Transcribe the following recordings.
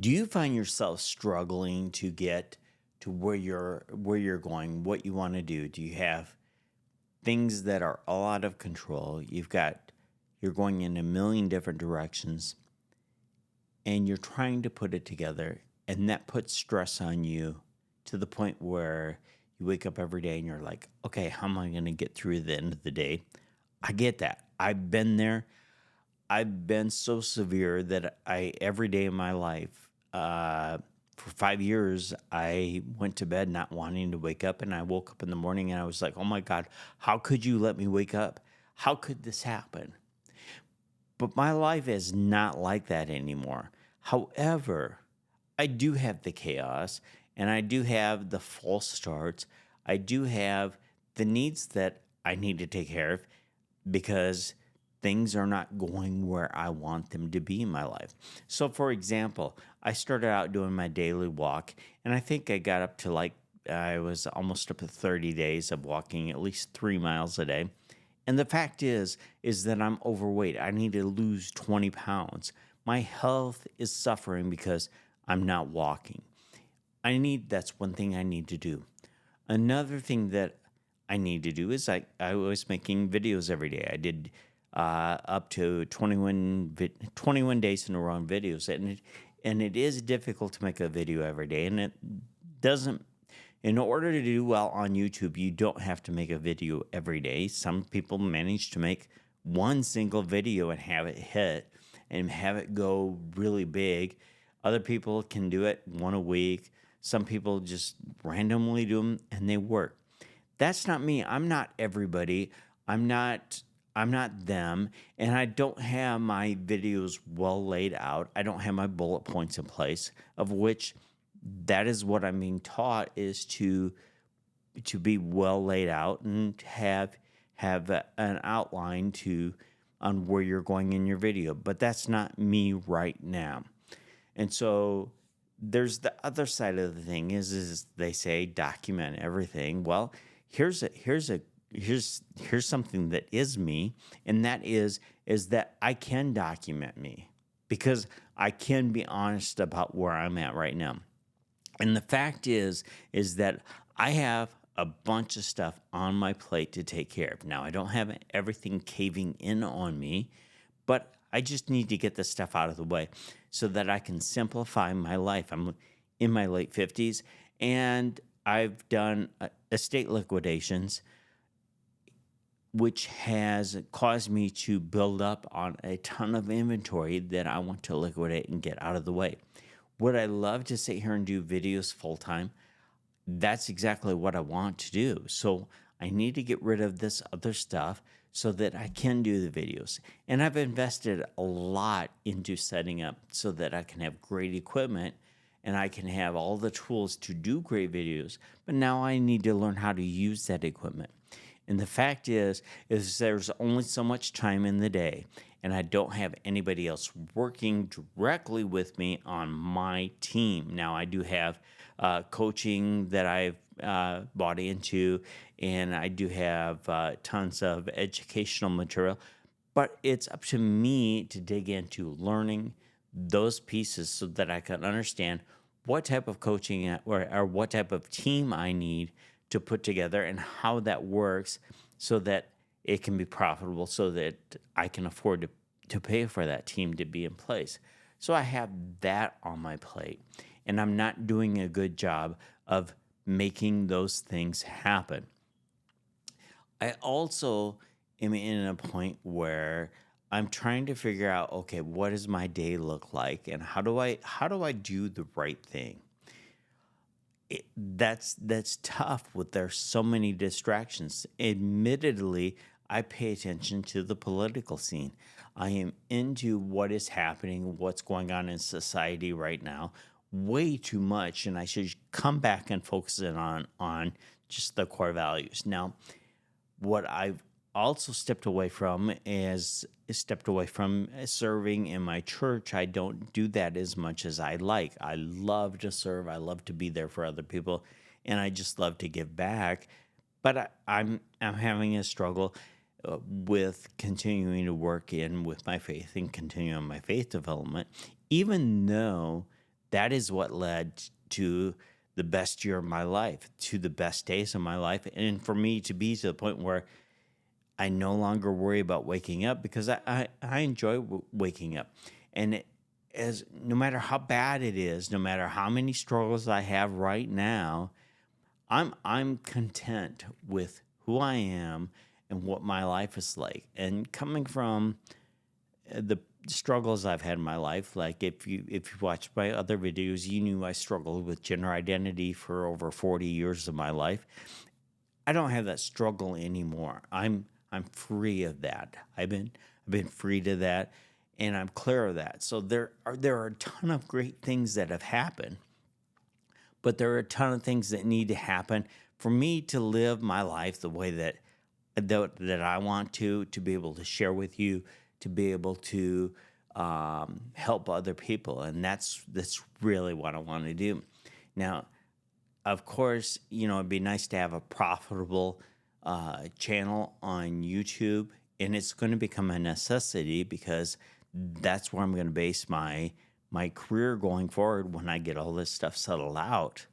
Do you find yourself struggling to get to where you're going, what you want to do? Do you have things that are all out of control? You're going in a million different directions and you're trying to put it together, and that puts stress on you to the point where you wake up every day and you're like, okay, how am I going to get through the end of the day? I get that. I've been there. I've been so severe that I every day of my life, for 5 years, I went to bed not wanting to wake up, and I woke up in the morning and I was like, "Oh my God, how could you let me wake up? How could this happen?" But my life is not like that anymore. However, I do have the chaos and I do have the false starts. I do have the needs that I need to take care of because things are not going where I want them to be in my life. So, for example, I started out doing my daily walk, and I think I got up to I was almost up to 30 days of walking at least 3 miles a day. And the fact is that I'm overweight. I need to lose 20 pounds. My health is suffering because I'm not walking. That's one thing I need to do. Another thing that I need to do is I was making videos every day. I did up to 21 days in a row on videos. And it is difficult to make a video every day. And it doesn't, in order to do well on YouTube, you don't have to make a video every day. Some people manage to make one single video and have it hit and have it go really big. Other people can do it one a week. Some people just randomly do them and they work. That's not me. I'm not everybody. I'm not them, and I don't have my videos well laid out. I don't have my bullet points in place, of which that is what I'm being taught is to be well laid out and an outline to on where you're going in your video. But that's not me right now. And so there's the other side of the thing is they say document everything. Well, here's something that is me, and that is that I can document me because I can be honest about where I'm at right now. And the fact is that I have a bunch of stuff on my plate to take care of. Now, I don't have everything caving in on me, but I just need to get this stuff out of the way so that I can simplify my life. I'm in my late 50s and I've done estate liquidations, which has caused me to build up on a ton of inventory that I want to liquidate and get out of the way. Would I love to sit here and do videos full time? That's exactly what I want to do. So I need to get rid of this other stuff so that I can do the videos. And I've invested a lot into setting up so that I can have great equipment and I can have all the tools to do great videos. But now I need to learn how to use that equipment. And the fact is there's only so much time in the day, and I don't have anybody else working directly with me on my team. Now, I do have coaching that I've bought into, and I do have tons of educational material, but it's up to me to dig into learning those pieces so that I can understand what type of coaching or what type of team I need to put together and how that works so that it can be profitable so that I can afford to pay for that team to be in place. So I have that on my plate, and I'm not doing a good job of making those things happen. I also am in a point where I'm trying to figure out, okay, what does my day look like and how do I do the right thing? That's tough with there's so many distractions. Admittedly, I pay attention to the political scene. I am into what is happening, what's going on in society right now, way too much, and I should come back and focus in on just the core values. Now, what I've also stepped away from serving in my church. I don't do that as much as I like. I love to serve. I love to be there for other people, and I just love to give back. But I'm having a struggle with continuing to work in with my faith and continuing my faith development, even though that is what led to the best year of my life, to the best days of my life. And for me to be to the point where I no longer worry about waking up, because I enjoy waking up. And as no matter how bad it is, no matter how many struggles I have right now, I'm content with who I am and what my life is like. And coming from the struggles I've had in my life, like if you watched my other videos, you knew I struggled with gender identity for over 40 years of my life. I don't have that struggle anymore. I'm free of that. I've been free to that, and I'm clear of that. So there are a ton of great things that have happened, but there are a ton of things that need to happen for me to live my life the way that I want to be able to share with you, to be able to help other people, and that's really what I want to do. Now, of course, it'd be nice to have a profitable channel on YouTube, and it's going to become a necessity because that's where I'm going to base my career going forward when I get all this stuff settled out.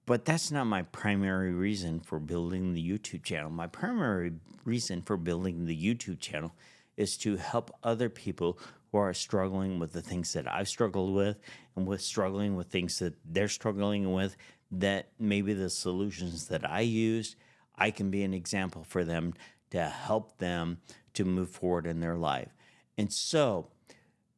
But that's not my primary reason for building the YouTube channel. My primary reason for building the YouTube channel is to help other people who are struggling with the things that I've struggled with, and with struggling with things that they're struggling with, that maybe the solutions that I used, I can be an example for them to help them to move forward in their life. And so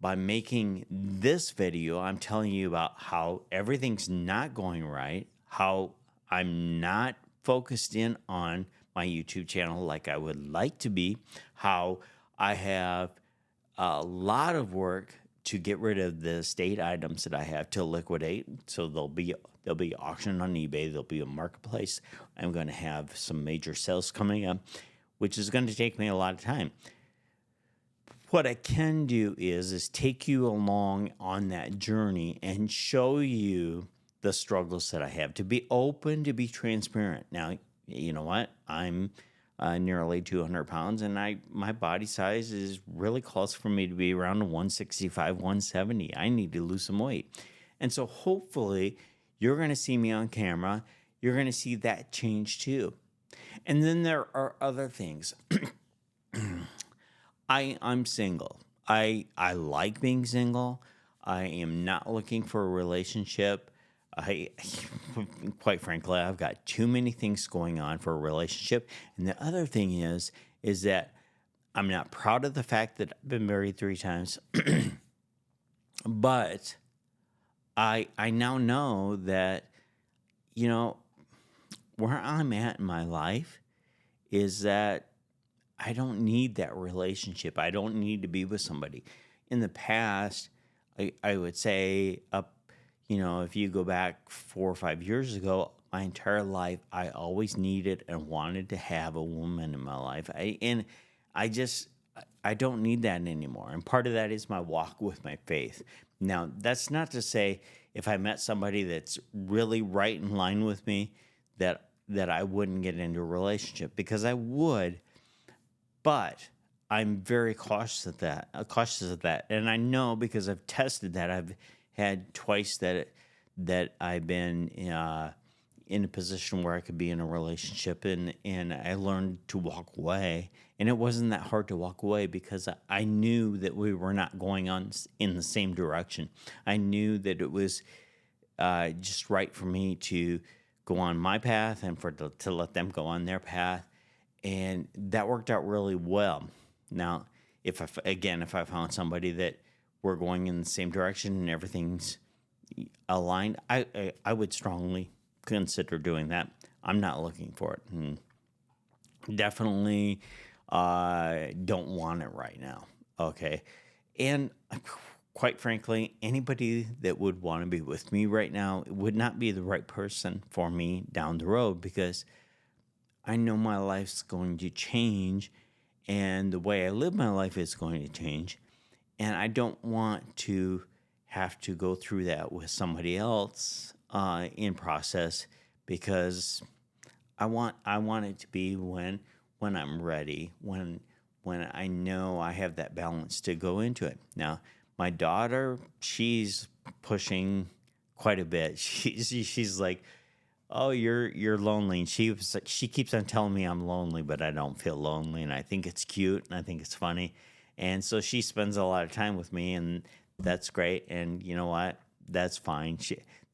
by making this video, I'm telling you about how everything's not going right, how I'm not focused in on my YouTube channel like I would like to be, how I have a lot of work to get rid of the estate items that I have to liquidate. So they'll be auctioned on eBay. There'll be a marketplace. I'm going to have some major sales coming up, which is going to take me a lot of time. What I can do is take you along on that journey and show you the struggles that I have, to be open, to be transparent. Now, you know what? I'm nearly 200 pounds, and my body size is really close for me to be around 165, 170. I need to lose some weight. And so hopefully you're going to see me on camera. You're going to see that change too. And then there are other things. I'm single. I like being single. I am not looking for a relationship. Quite frankly, I've got too many things going on for a relationship. And the other thing is that I'm not proud of the fact that I've been married 3 times, but I now know that, where I'm at in my life is that I don't need that relationship. I don't need to be with somebody. In the past, I would say if you go back 4 or 5 years ago, my entire life, I always needed and wanted to have a woman in my life. I don't need that anymore. And part of that is my walk with my faith. Now, that's not to say if I met somebody that's really right in line with me that I wouldn't get into a relationship, because I would. But I'm very cautious of that. And I know, because I've tested that. I've had twice that I've been in a position where I could be in a relationship, and I learned to walk away. And it wasn't that hard to walk away, because I knew that we were not going on in the same direction. I knew that it was just right for me to go on my path and to let them go on their path. And that worked out really well. Now, if I found somebody that we're going in the same direction and everything's aligned, I would strongly consider doing that. I'm not looking for it. And definitely don't want it right now. Okay. And quite frankly, anybody that would want to be with me right now would not be the right person for me down the road, because I know my life's going to change, and the way I live my life is going to change. And I don't want to have to go through that with somebody else in process, because I want it to be when I'm ready, when I know I have that balance to go into it. Now, my daughter, she's pushing quite a bit. She's like, "Oh, you're lonely." And she keeps on telling me I'm lonely, but I don't feel lonely, and I think it's cute and I think it's funny. And so she spends a lot of time with me, and that's great. And you know what? That's fine.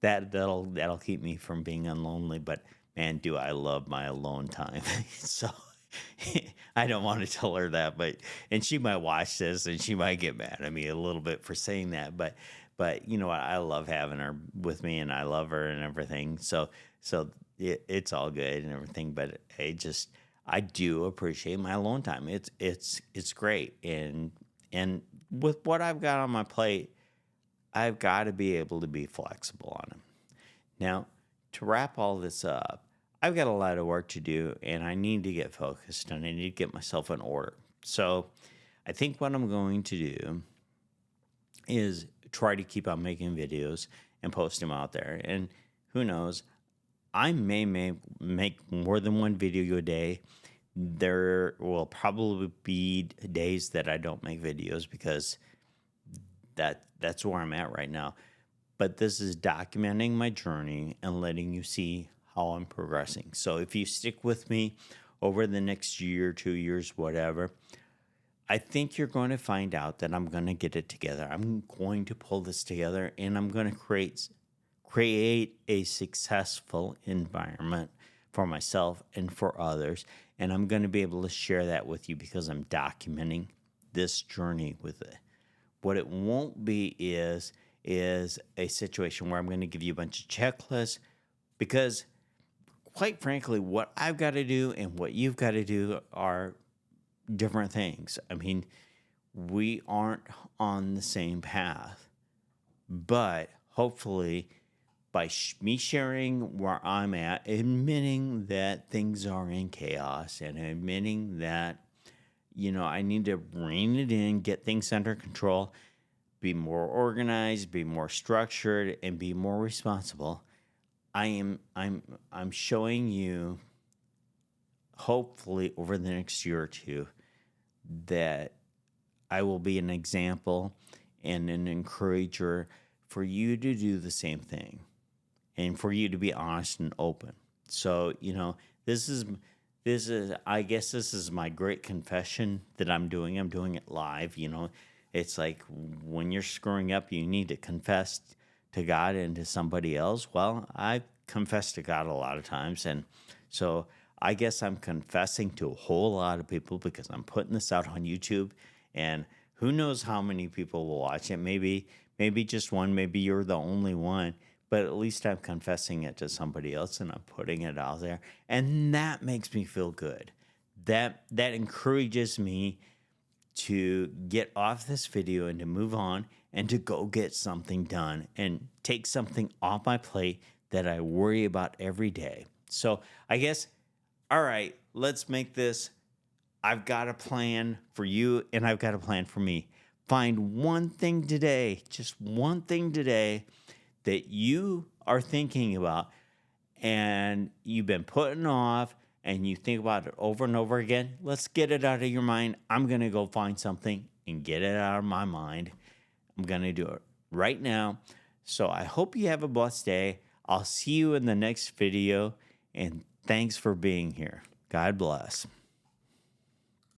That'll keep me from being unlonely. But man, do I love my alone time. So I don't want to tell her that, but and she might watch this and she might get mad at me a little bit for saying that. But you know what? I love having her with me, and I love her and everything. So it's all good and everything. But I do appreciate my alone time. It's great, and with what I've got on my plate, I've got to be able to be flexible on it. Now, to wrap all this up, I've got a lot of work to do, and I need to get focused, and I need to get myself in order. So I think what I'm going to do is try to keep on making videos and post them out there. And who knows, I may make more than one video a day. There will probably be days that I don't make videos because that's where I'm at right now. But this is documenting my journey and letting you see how I'm progressing. So if you stick with me over the next year, 2 years, whatever, I think you're going to find out that I'm going to get it together. I'm going to pull this together, and I'm going to create a successful environment for myself and for others. And I'm going to be able to share that with you because I'm documenting this journey with it. What it won't be is a situation where I'm going to give you a bunch of checklists, because quite frankly, what I've got to do and what you've got to do are different things. I mean, we aren't on the same path, but hopefully by me sharing where I'm at, admitting that things are in chaos and admitting that, I need to rein it in, get things under control, be more organized, be more structured, and be more responsible. I'm showing you, hopefully over the next year or two, that I will be an example and an encourager for you to do the same thing, and for you to be honest and open. So, this is I guess this is my great confession that I'm doing. I'm doing it live. It's like when you're screwing up, you need to confess to God and to somebody else. Well, I confess to God a lot of times, and so I guess I'm confessing to a whole lot of people because I'm putting this out on YouTube, and who knows how many people will watch it. Maybe just one, maybe you're the only one, but at least I'm confessing it to somebody else and I'm putting it out there. And that makes me feel good. That encourages me to get off this video and to move on and to go get something done and take something off my plate that I worry about every day. So I guess, all right, let's make this. I've got a plan for you and I've got a plan for me. Find one thing today, just one thing today that you are thinking about and you've been putting off, and you think about it over and over again. Let's get it out of your mind. I'm going to go find something and get it out of my mind. I'm going to do it right now. So I hope you have a blessed day. I'll see you in the next video, and thanks for being here. God bless.